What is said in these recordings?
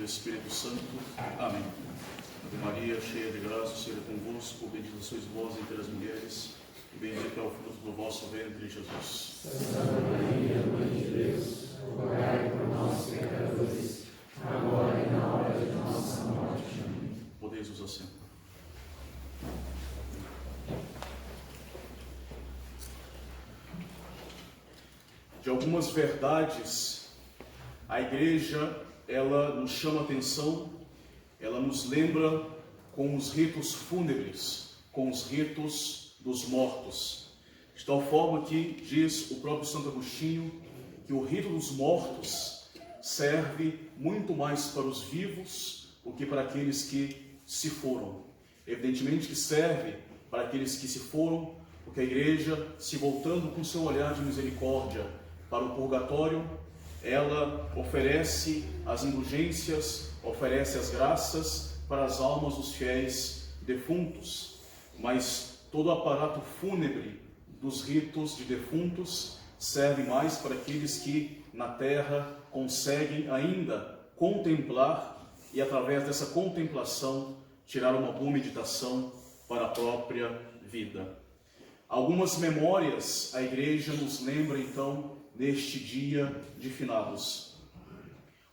Espírito Santo. Amém. Ave Maria, cheia de graça, o Senhor é convosco, bendita sois vós entre as mulheres, e bendito é o fruto do vosso ventre, Jesus. Santa Maria, Mãe de Deus, rogai por nós, pecadores, agora e na hora de nossa morte. Amém. Podeis vos assentar. De algumas verdades, a Igreja, ela nos chama a atenção, ela nos lembra com os ritos fúnebres, com os ritos dos mortos. De tal forma que diz o próprio Santo Agostinho que o rito dos mortos serve muito mais para os vivos do que para aqueles que se foram. Evidentemente que serve para aqueles que se foram, porque a Igreja, se voltando com seu olhar de misericórdia para o purgatório, ela oferece as indulgências, oferece as graças para as almas dos fiéis defuntos. Mas todo o aparato fúnebre dos ritos de defuntos serve mais para aqueles que na terra conseguem ainda contemplar e, através dessa contemplação, tirar uma boa meditação para a própria vida. Algumas memórias a Igreja nos lembra, então, neste dia de finados.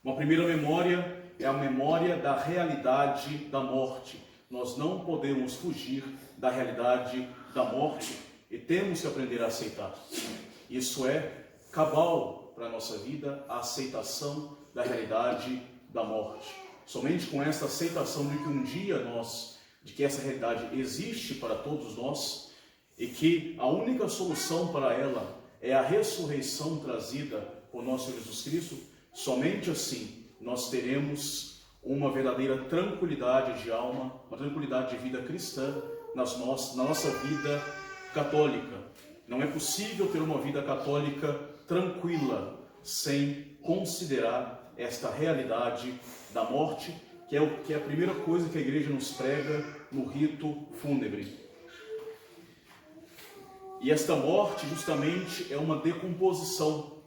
Uma primeira memória é a memória da realidade da morte. Nós não podemos fugir da realidade da morte e temos que aprender a aceitar. Isso é cabal para a nossa vida, a aceitação da realidade da morte. Somente com esta aceitação de que um dia de que essa realidade existe para todos nós e que a única solução para ela é a ressurreição trazida por nosso Jesus Cristo, somente assim nós teremos uma verdadeira tranquilidade de alma, uma tranquilidade de vida cristã na nossa vida católica. Não é possível ter uma vida católica tranquila sem considerar esta realidade da morte, que é a primeira coisa que a Igreja nos prega no rito fúnebre. E esta morte, justamente, é uma decomposição.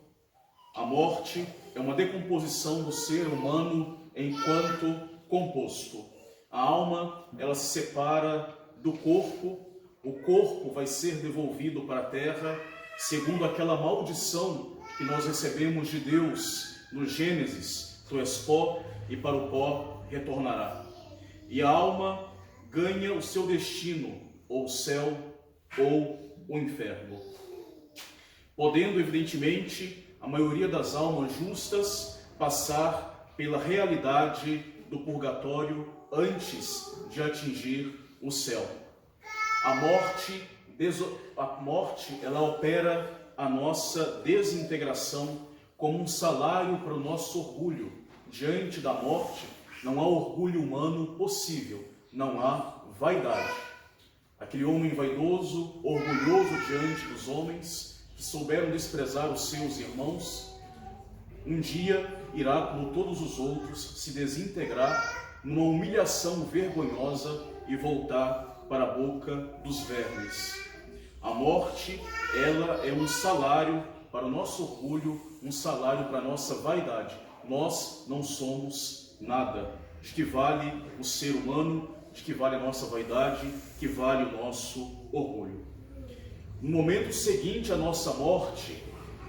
A morte é uma decomposição do ser humano enquanto composto. A alma, ela se separa do corpo. O corpo vai ser devolvido para a terra, segundo aquela maldição que nós recebemos de Deus no Gênesis: tu és pó e para o pó retornará. E a alma ganha o seu destino, ou o céu, ou o inferno. Podendo, evidentemente, a maioria das almas justas passar pela realidade do purgatório antes de atingir o céu. A morte, ela opera a nossa desintegração como um salário para o nosso orgulho. Diante da morte, não há orgulho humano possível, não há vaidade. Aquele homem vaidoso, orgulhoso diante dos homens, que souberam desprezar os seus irmãos, um dia irá, como todos os outros, se desintegrar numa humilhação vergonhosa e voltar para a boca dos vermes. A morte, ela é um salário para o nosso orgulho, um salário para a nossa vaidade. Nós não somos nada. De que vale o ser humano? De que vale a nossa vaidade, que vale o nosso orgulho. No momento seguinte à nossa morte,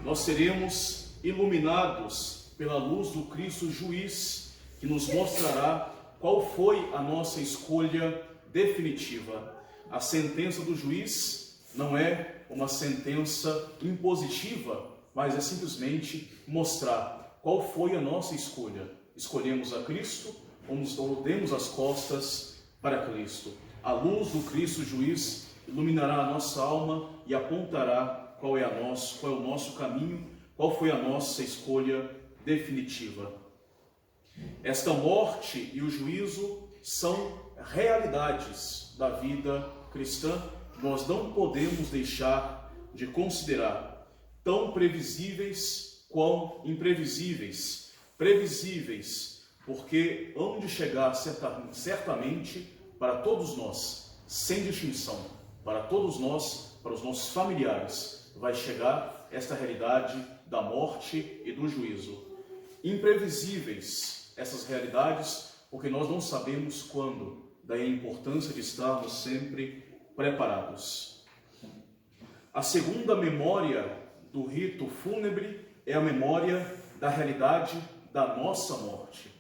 nós seremos iluminados pela luz do Cristo Juiz, que nos mostrará qual foi a nossa escolha definitiva. A sentença do juiz não é uma sentença impositiva, mas é simplesmente mostrar qual foi a nossa escolha. Escolhemos a Cristo ou demos as costas para Cristo. A luz do Cristo Juiz iluminará a nossa alma e apontará qual é o nosso caminho, qual foi a nossa escolha definitiva. Esta morte e o juízo são realidades da vida cristã que nós não podemos deixar de considerar, tão previsíveis quão imprevisíveis. Previsíveis, porque hão de chegar certamente para todos nós, sem distinção, para todos nós, para os nossos familiares, vai chegar esta realidade da morte e do juízo. Imprevisíveis, essas realidades, porque nós não sabemos quando. Daí a importância de estarmos sempre preparados. A segunda memória do rito fúnebre é a memória da realidade da nossa morte.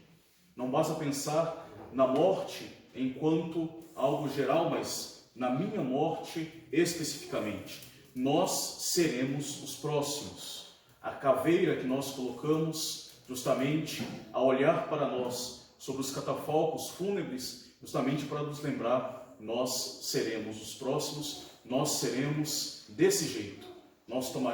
Não basta pensar na morte enquanto algo geral, mas na minha morte especificamente. Nós seremos os próximos. A caveira que nós colocamos justamente a olhar para nós sobre os catafalcos fúnebres, justamente para nos lembrar, nós seremos os próximos, nós seremos desse jeito.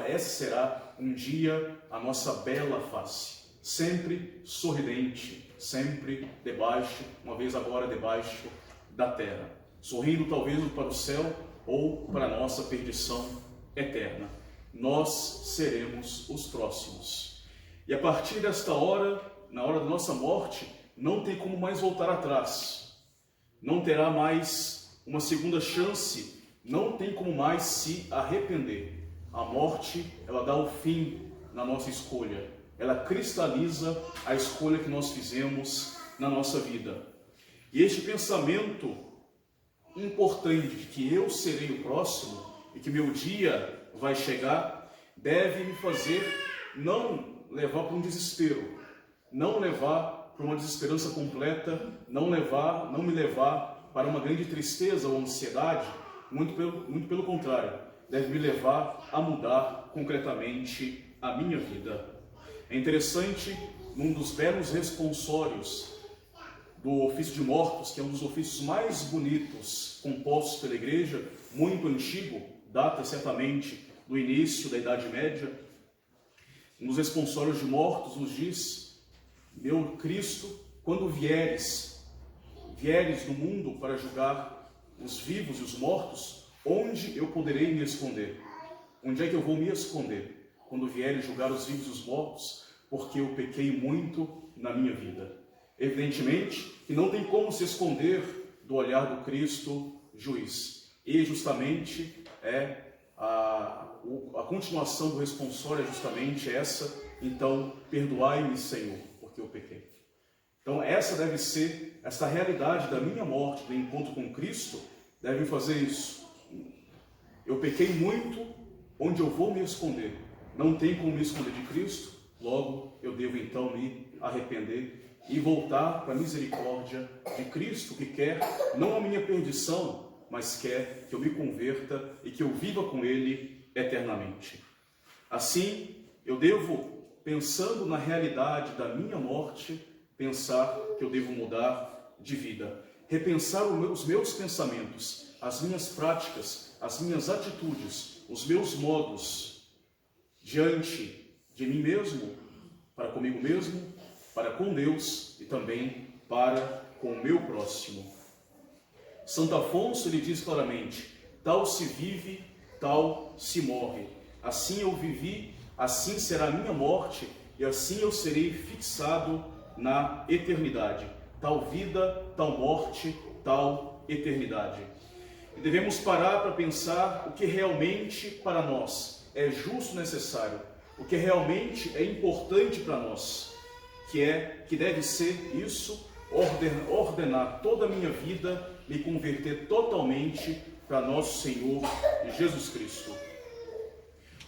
Essa será um dia a nossa bela face, sempre sorridente, sempre debaixo, uma vez agora debaixo da terra, sorrindo talvez para o céu ou para a nossa perdição eterna. Nós seremos os próximos. E a partir desta hora, na hora da nossa morte, não tem como mais voltar atrás. Não terá mais uma segunda chance, não tem como mais se arrepender. A morte, ela dá o fim na nossa escolha. Ela cristaliza a escolha que nós fizemos na nossa vida. E este pensamento importante de que eu serei o próximo e que meu dia vai chegar, deve me fazer não levar para um desespero, não levar para uma desesperança completa, não me levar para uma grande tristeza ou ansiedade, muito pelo contrário, deve me levar a mudar concretamente a minha vida. É interessante, num dos belos responsórios do ofício de mortos, que é um dos ofícios mais bonitos compostos pela igreja, muito antigo, data certamente do início da Idade Média, nos responsórios de mortos nos diz: meu Cristo, quando vieres no mundo para julgar os vivos e os mortos, onde eu poderei me esconder? Onde é que eu vou me esconder quando vieres julgar os vivos e os mortos? Porque eu pequei muito na minha vida. Evidentemente que não tem como se esconder do olhar do Cristo juiz. E justamente a continuação do responsório é justamente essa: então, perdoai-me, Senhor, porque eu pequei. Então, essa realidade da minha morte, do encontro com Cristo, deve fazer isso. Eu pequei muito, onde eu vou me esconder? Não tem como me esconder de Cristo, logo eu devo então me arrepender e voltar para a misericórdia de Cristo, que quer não a minha perdição, mas quer que eu me converta e que eu viva com Ele eternamente. Assim, eu devo, pensando na realidade da minha morte, pensar que eu devo mudar de vida, repensar os meus pensamentos, as minhas práticas, as minhas atitudes, os meus modos diante de mim mesmo, para comigo mesmo, para com Deus e também para com o meu próximo. Santo Afonso lhe diz claramente: tal se vive, tal se morre. Assim eu vivi, assim será a minha morte, e assim eu serei fixado na eternidade. Tal vida, tal morte, tal eternidade. E devemos parar para pensar o que realmente para nós é justo e necessário, o que realmente é importante para nós, que deve ser isso: ordenar toda a minha vida, me converter totalmente para nosso Senhor Jesus Cristo.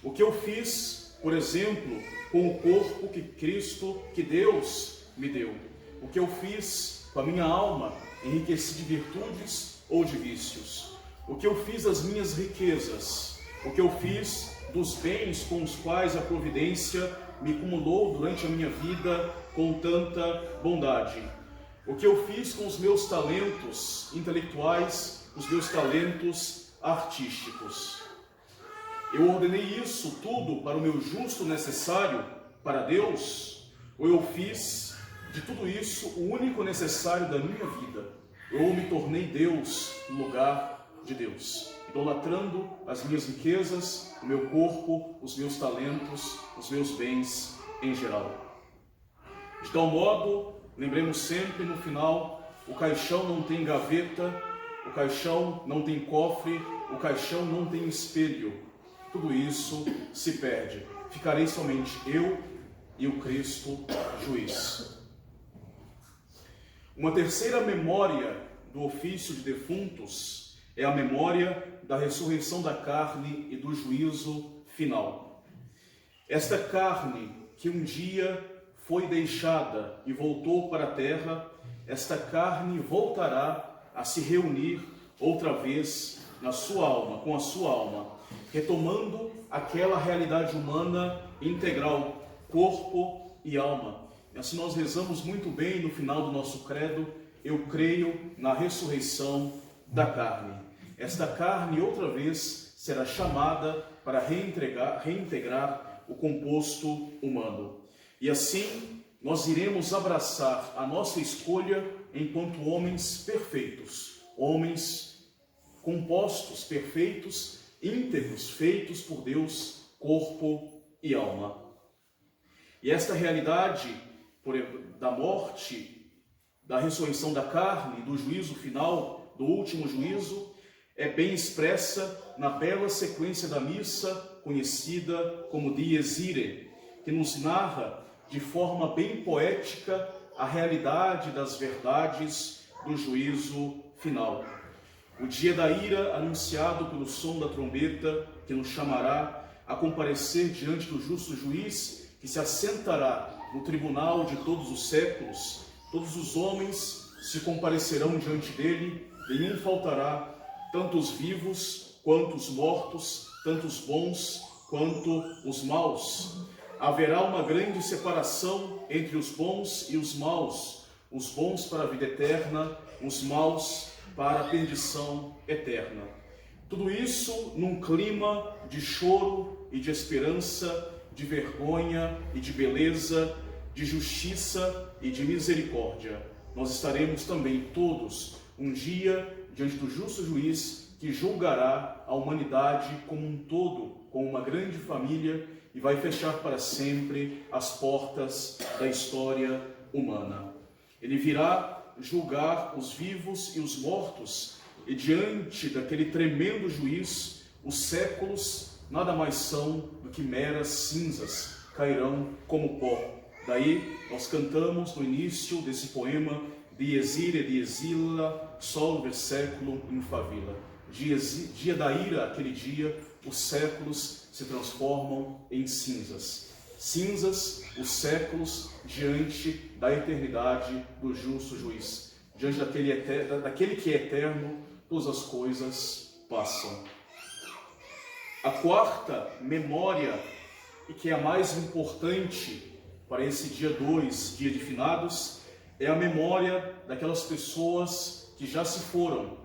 O que eu fiz, por exemplo, com o corpo que Deus me deu. O que eu fiz com a minha alma, enriquecida de virtudes ou de vícios. O que eu fiz das minhas riquezas. O que eu fiz dos bens com os quais a providência me acumulou durante a minha vida com tanta bondade. O que eu fiz com os meus talentos intelectuais, os meus talentos artísticos. Eu ordenei isso tudo para o meu justo necessário para Deus, ou eu fiz de tudo isso o único necessário da minha vida? Eu me tornei Deus no lugar de Deus, idolatrando as minhas riquezas, o meu corpo, os meus talentos, os meus bens em geral. De tal modo, lembremos sempre no final: o caixão não tem gaveta, o caixão não tem cofre, o caixão não tem espelho. Tudo isso se perde. Ficarei somente eu e o Cristo juiz. Uma terceira memória do ofício de defuntos é a memória da ressurreição da carne e do juízo final. Esta carne que um dia foi deixada e voltou para a terra, esta carne voltará a se reunir outra vez na sua alma, com a sua alma, retomando aquela realidade humana integral, corpo e alma. E assim nós rezamos muito bem no final do nosso credo: eu creio na ressurreição da carne. Esta carne outra vez será chamada para reintegrar o composto humano. E assim nós iremos abraçar a nossa escolha enquanto homens perfeitos, homens compostos, perfeitos, íntegros, feitos por Deus, corpo e alma. E esta realidade da morte, da ressurreição da carne, do juízo final, do último juízo, é bem expressa na bela sequência da missa, conhecida como Dies Irae, que nos narra de forma bem poética a realidade das verdades do juízo final. O dia da ira anunciado pelo som da trombeta, que nos chamará a comparecer diante do justo juiz, que se assentará no tribunal de todos os séculos. Todos os homens se comparecerão diante dele, nenhum faltará, tanto os vivos quanto os mortos, tanto os bons quanto os maus. Haverá uma grande separação entre os bons e os maus, os bons para a vida eterna, os maus para a perdição eterna. Tudo isso num clima de choro e de esperança, de vergonha e de beleza, de justiça e de misericórdia. Nós estaremos também todos um dia diante do justo juiz que julgará a humanidade como um todo, como uma grande família, e vai fechar para sempre as portas da história humana. Ele virá julgar os vivos e os mortos, e diante daquele tremendo juiz, os séculos nada mais são do que meras cinzas, cairão como pó. Daí nós cantamos no início desse poema: Dies Irae, dies illa, solve século in favilla. Dia da ira, aquele dia, os séculos se transformam em cinzas. Cinzas, os séculos, diante da eternidade do justo juiz. Diante daquele que é eterno, todas as coisas passam. A quarta memória, e que é a mais importante para esse dia 2, dia de finados, é a memória daquelas pessoas que já se foram,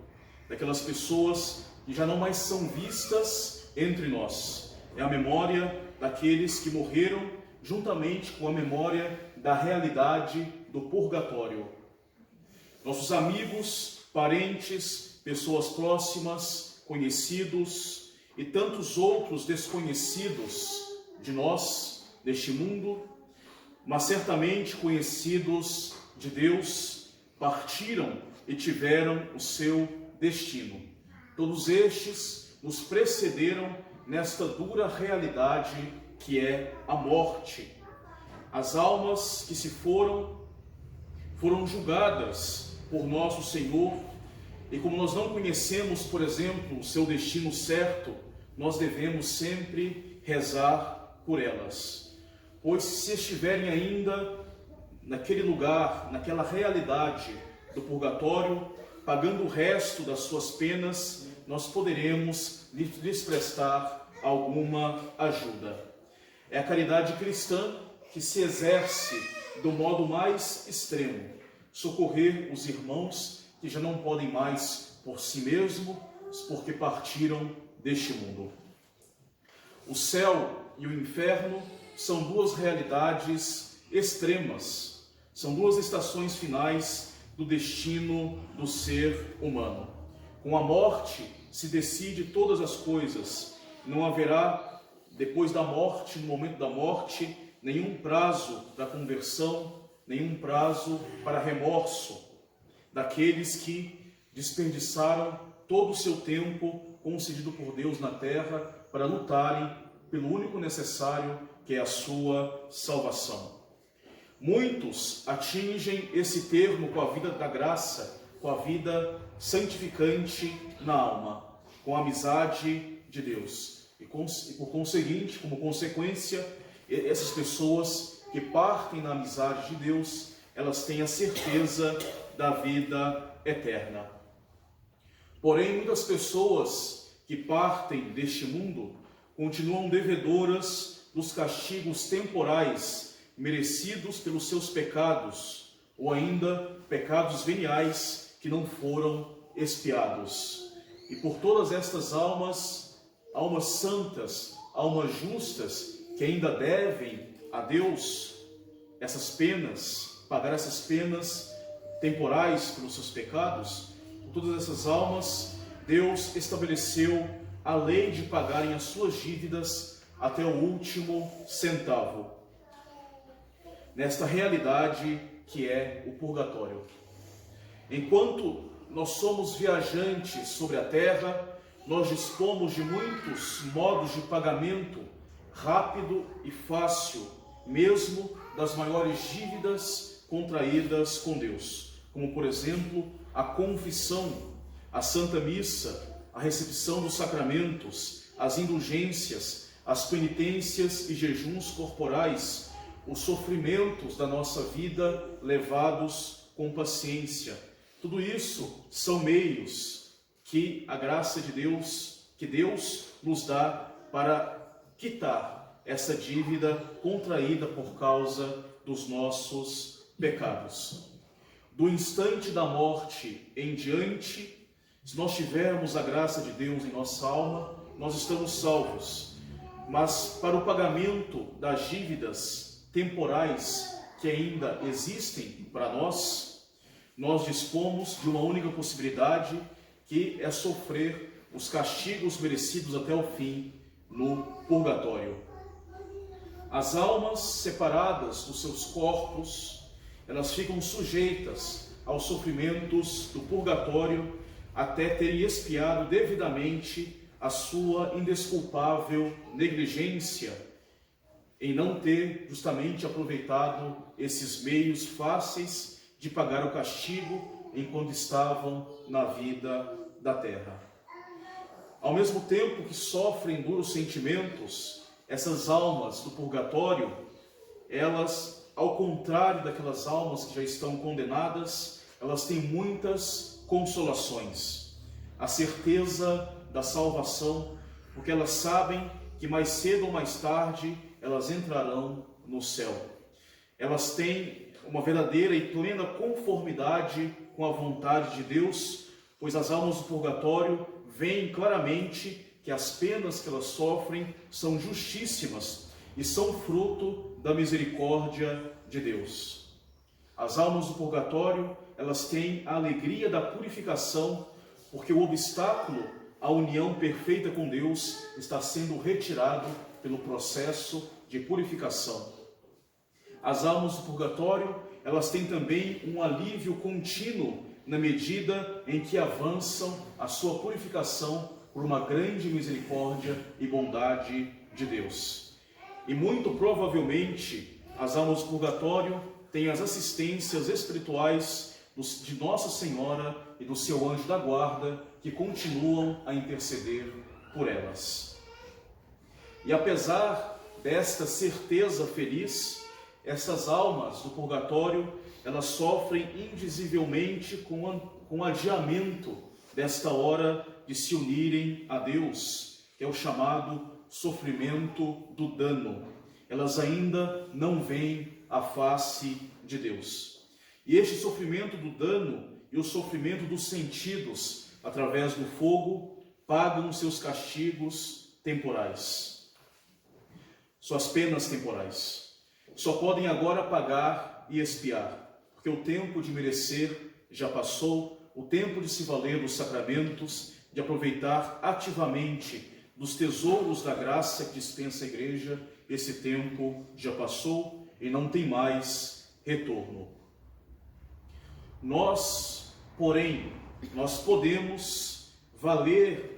daquelas pessoas que já não mais são vistas entre nós. É a memória daqueles que morreram, juntamente com a memória da realidade do purgatório. Nossos amigos, parentes, pessoas próximas, conhecidos e tantos outros desconhecidos de nós, deste mundo, mas certamente conhecidos de Deus, partiram e tiveram o seu destino. Todos estes nos precederam nesta dura realidade que é a morte. As almas que se foram julgadas por nosso Senhor, e como nós não conhecemos, por exemplo, o seu destino certo, nós devemos sempre rezar por elas. Pois se estiverem ainda naquele lugar, naquela realidade do purgatório, pagando o resto das suas penas, nós poderemos lhes prestar alguma ajuda. É a caridade cristã que se exerce do modo mais extremo, socorrer os irmãos que já não podem mais por si mesmos, porque partiram deste mundo. O céu e o inferno são duas realidades extremas, são duas estações finais do destino do ser humano. Com a morte se decide todas as coisas. Não haverá, depois da morte, no momento da morte, nenhum prazo para conversão, nenhum prazo para remorso daqueles que desperdiçaram todo o seu tempo concedido por Deus na terra para lutarem pelo único necessário, que é a sua salvação. Muitos atingem esse termo com a vida da graça, com a vida santificante na alma, com a amizade de Deus. E por conseguinte, como consequência, essas pessoas que partem na amizade de Deus, elas têm a certeza da vida eterna. Porém, muitas pessoas que partem deste mundo continuam devedoras dos castigos temporais merecidos pelos seus pecados, ou ainda pecados veniais que não foram expiados. E por todas estas almas santas, almas justas, que ainda devem a Deus essas penas, pagar essas penas temporais pelos seus pecados, por todas essas almas, Deus estabeleceu a lei de pagarem as suas dívidas até o último centavo, nesta realidade que é o purgatório. Enquanto nós somos viajantes sobre a terra, nós dispomos de muitos modos de pagamento rápido e fácil, mesmo das maiores dívidas contraídas com Deus, como por exemplo a confissão, a Santa Missa, a recepção dos sacramentos, as indulgências, as penitências e jejuns corporais, os sofrimentos da nossa vida levados com paciência. Tudo isso são meios que a graça de Deus, que Deus nos dá para quitar essa dívida contraída por causa dos nossos pecados. Do instante da morte em diante, se nós tivermos a graça de Deus em nossa alma, nós estamos salvos. Mas para o pagamento das dívidas temporais que ainda existem para nós, nós dispomos de uma única possibilidade, que é sofrer os castigos merecidos até o fim no purgatório. As almas separadas dos seus corpos, elas ficam sujeitas aos sofrimentos do purgatório até terem expiado devidamente a sua indesculpável negligência em não ter justamente aproveitado esses meios fáceis de pagar o castigo enquanto estavam na vida da terra. Ao mesmo tempo que sofrem duros sentimentos, essas almas do purgatório, elas, ao contrário daquelas almas que já estão condenadas, elas têm muitas consolações. A certeza da salvação, porque elas sabem que mais cedo ou mais tarde elas entrarão no céu. Elas têm uma verdadeira e plena conformidade com a vontade de Deus, pois as almas do purgatório veem claramente que as penas que elas sofrem são justíssimas e são fruto da misericórdia de Deus. As almas do purgatório, elas têm a alegria da purificação, porque o obstáculo à união perfeita com Deus está sendo retirado pelo processo de purificação. As almas do purgatório, elas têm também um alívio contínuo na medida em que avançam a sua purificação por uma grande misericórdia e bondade de Deus. E muito provavelmente as almas do purgatório têm as assistências espirituais de Nossa Senhora e do seu anjo da guarda, que continuam a interceder por elas. E apesar desta certeza feliz, essas almas do purgatório, elas sofrem indizivelmente com o adiamento desta hora de se unirem a Deus, que é o chamado sofrimento do dano. Elas ainda não veem a face de Deus. E este sofrimento do dano e o sofrimento dos sentidos, através do fogo, pagam seus castigos temporais, suas penas temporais. Só podem agora pagar e expiar, porque o tempo de merecer já passou, o tempo de se valer dos sacramentos, de aproveitar ativamente dos tesouros da graça que dispensa a Igreja, esse tempo já passou e não tem mais retorno. Nós, porém, nós podemos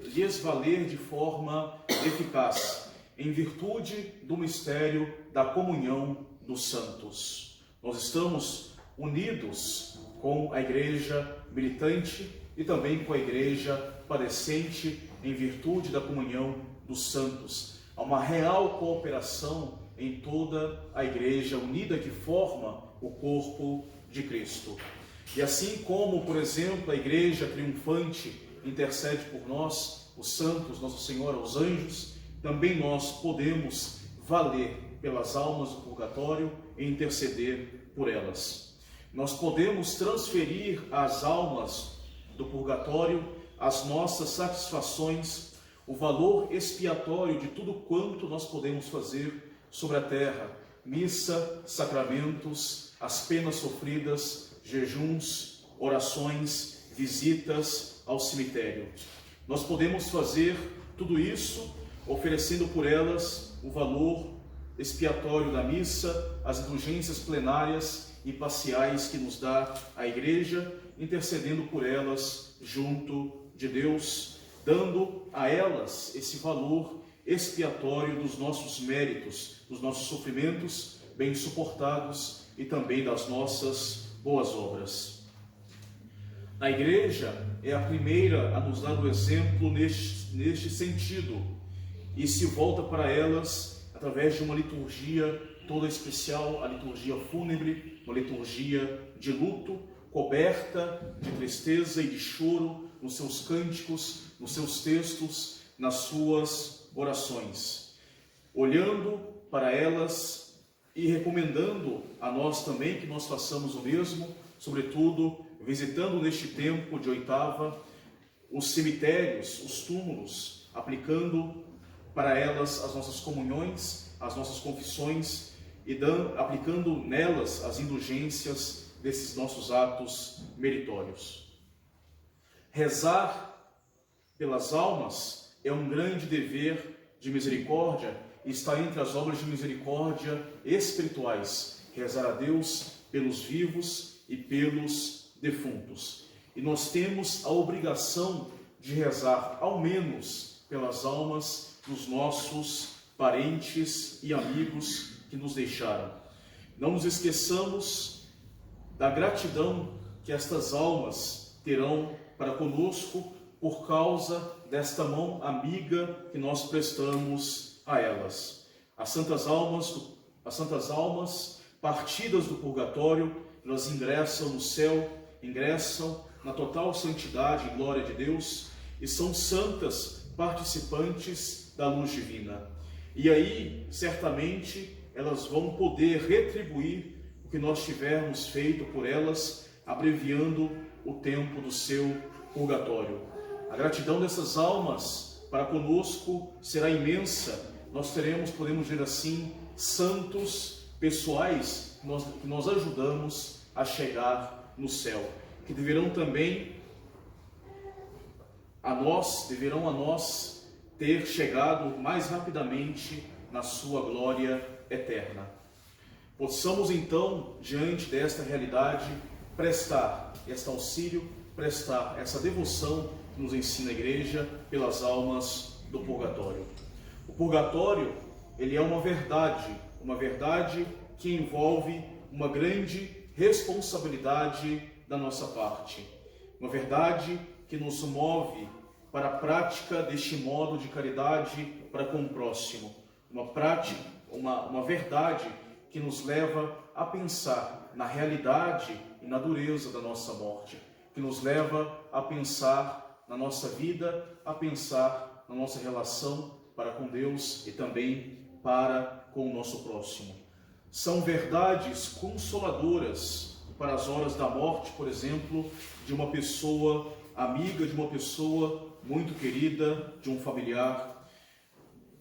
lhes valer de forma eficaz, em virtude do mistério da comunhão dos santos. Nós estamos unidos com a igreja militante e também com a igreja padecente em virtude da comunhão dos santos. Há uma real cooperação em toda a igreja unida que forma o corpo de Cristo. E assim como, por exemplo, a igreja triunfante intercede por nós, os santos, Nossa Senhora, os anjos, também nós podemos valer pelas almas do purgatório e interceder por elas. Nós podemos transferir às almas do purgatório as nossas satisfações, o valor expiatório de tudo quanto nós podemos fazer sobre a terra: missa, sacramentos, as penas sofridas, jejuns, orações, visitas ao cemitério. Nós podemos fazer tudo isso oferecendo por elas o valor expiatório da missa, as indulgências plenárias e parciais que nos dá a igreja, intercedendo por elas junto de Deus, dando a elas esse valor expiatório dos nossos méritos, dos nossos sofrimentos bem suportados e também das nossas boas obras. A igreja é a primeira a nos dar o exemplo neste sentido e se volta para elas através de uma liturgia toda especial, a liturgia fúnebre, uma liturgia de luto, coberta de tristeza e de choro nos seus cânticos, nos seus textos, nas suas orações, olhando para elas e recomendando a nós também que nós façamos o mesmo, sobretudo visitando neste tempo de oitava os cemitérios, os túmulos, aplicando para elas as nossas comunhões, as nossas confissões e aplicando nelas as indulgências desses nossos atos meritórios. Rezar pelas almas é um grande dever de misericórdia e está entre as obras de misericórdia espirituais, rezar a Deus pelos vivos e pelos defuntos. E nós temos a obrigação de rezar ao menos pelas almas dos nossos parentes e amigos que nos deixaram. Não nos esqueçamos da gratidão que estas almas terão para conosco por causa desta mão amiga que nós prestamos a elas. As santas almas partidas do purgatório, elas ingressam no céu, ingressam na total santidade e glória de Deus e são santas participantes da luz divina. E aí, certamente, elas vão poder retribuir o que nós tivermos feito por elas, abreviando o tempo do seu purgatório. A gratidão dessas almas para conosco será imensa. Nós teremos, podemos dizer assim, santos pessoais que nós ajudamos a chegar no céu, que deverão a nós ter chegado mais rapidamente na sua glória eterna. Possamos então, diante desta realidade, prestar este auxílio, prestar essa devoção que nos ensina a Igreja pelas almas do purgatório. O purgatório, ele é uma verdade que envolve uma grande responsabilidade da nossa parte, uma verdade que nos move para a prática deste modo de caridade para com o próximo, uma verdade que nos leva a pensar na realidade e na dureza da nossa morte, que nos leva a pensar na nossa vida, a pensar na nossa relação para com Deus e também para com o nosso próximo. São verdades consoladoras para as horas da morte, por exemplo, de uma pessoa amiga, de uma pessoa muito querida, de um familiar,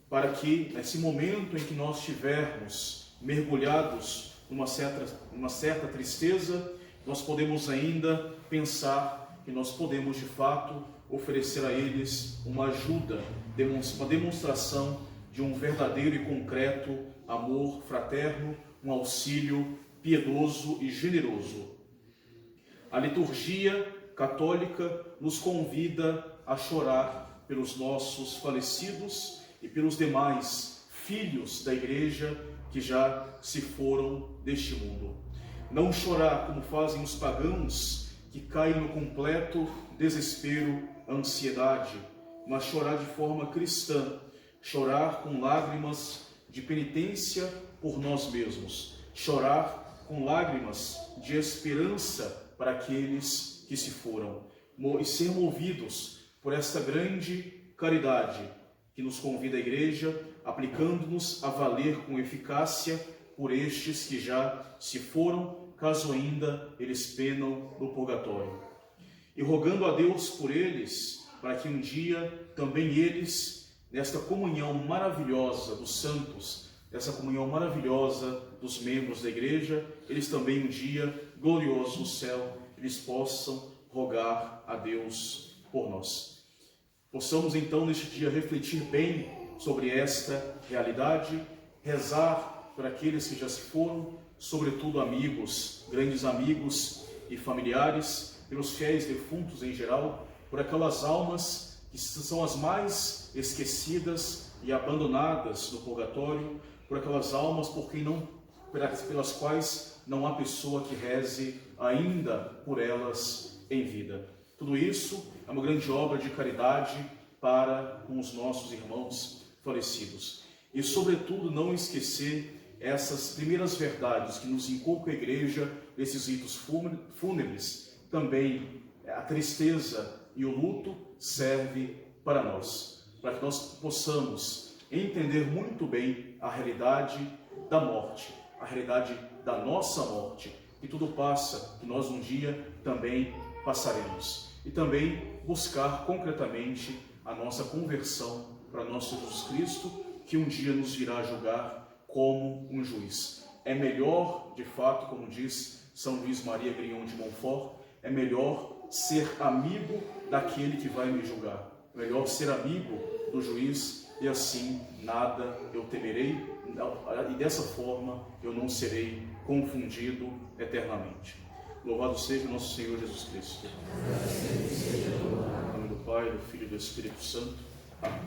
para que nesse momento em que nós estivermos mergulhados numa certa tristeza, nós podemos ainda pensar que nós podemos de fato oferecer a eles uma ajuda, uma demonstração de um verdadeiro e concreto amor fraterno, um auxílio piedoso e generoso. A liturgia católica nos convida a chorar pelos nossos falecidos e pelos demais filhos da Igreja que já se foram deste mundo. Não chorar como fazem os pagãos que caem no completo desespero, ansiedade, mas chorar de forma cristã, chorar com lágrimas de penitência por nós mesmos, chorar com lágrimas de esperança para aqueles que se foram, e ser movidos por esta grande caridade que nos convida a Igreja, aplicando-nos a valer com eficácia por estes que já se foram, caso ainda eles penam no purgatório. E rogando a Deus por eles, para que um dia também eles, nesta comunhão maravilhosa dos santos, nessa comunhão maravilhosa dos membros da Igreja, eles também um dia, gloriosos no céu, eles possam rogar a Deus por nós. Possamos então neste dia refletir bem sobre esta realidade, rezar por aqueles que já se foram, sobretudo amigos, grandes amigos e familiares, pelos fiéis defuntos em geral, por aquelas almas que são as mais esquecidas e abandonadas no purgatório, por aquelas almas pelas quais não há pessoa que reze ainda por elas em vida. Tudo isso é uma grande obra de caridade para com os nossos irmãos falecidos. E, sobretudo, não esquecer essas primeiras verdades que nos inculca a Igreja, esses ritos fúnebres. Também a tristeza e o luto serve para nós, para que nós possamos entender muito bem a realidade da morte, a realidade da nossa morte, que tudo passa, que nós um dia também passaremos. E também buscar concretamente a nossa conversão para nosso Jesus Cristo, que um dia nos virá julgar como um juiz. É melhor, de fato, como diz São Luís Maria Grignon de Montfort, é melhor ser amigo daquele que vai me julgar. É melhor ser amigo do juiz e assim nada eu temerei e dessa forma eu não serei confundido eternamente. Louvado seja o nosso Senhor Jesus Cristo. Em nome do Pai, do Filho e do Espírito Santo. Amém.